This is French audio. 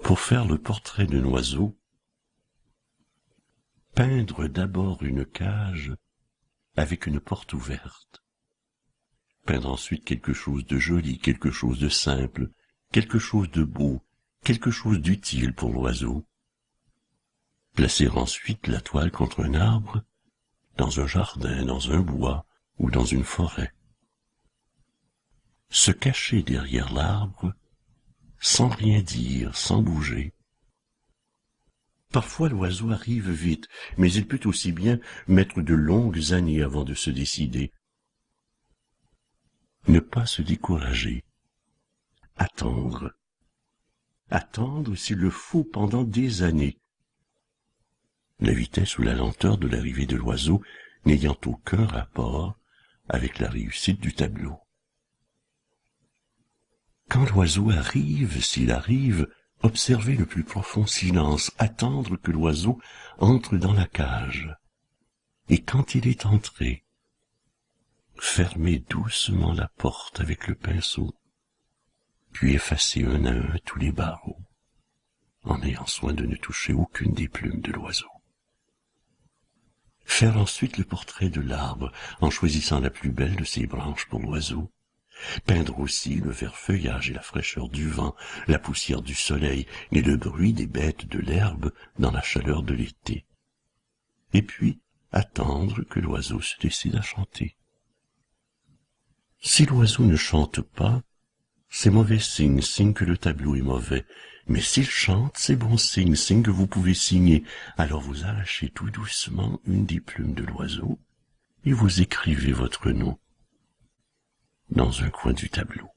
Pour faire le portrait d'un oiseau, peindre d'abord une cage avec une porte ouverte. Peindre ensuite quelque chose de joli, quelque chose de simple, quelque chose de beau, quelque chose d'utile pour l'oiseau. Placer ensuite la toile contre un arbre, dans un jardin, dans un bois ou dans une forêt. Se cacher derrière l'arbre, sans rien dire, sans bouger. Parfois l'oiseau arrive vite, mais il peut aussi bien mettre de longues années avant de se décider. Ne pas se décourager. Attendre. Attendre s'il le faut pendant des années. La vitesse ou la lenteur de l'arrivée de l'oiseau n'ayant aucun rapport avec la réussite du tableau. Quand l'oiseau arrive, s'il arrive, observez le plus profond silence, attendre que l'oiseau entre dans la cage. Et quand il est entré, fermez doucement la porte avec le pinceau, puis effacez un à un tous les barreaux, en ayant soin de ne toucher aucune des plumes de l'oiseau. Faire ensuite le portrait de l'arbre, en choisissant la plus belle de ses branches pour l'oiseau. Peindre aussi le vert feuillage et la fraîcheur du vent, la poussière du soleil et le bruit des bêtes de l'herbe dans la chaleur de l'été. Et puis, attendre que l'oiseau se décide à chanter. Si l'oiseau ne chante pas, c'est mauvais signe, signe que le tableau est mauvais. Mais s'il chante, c'est bon signe, signe que vous pouvez signer. Alors vous arrachez tout doucement une des plumes de l'oiseau et vous écrivez votre nom dans un coin du tableau.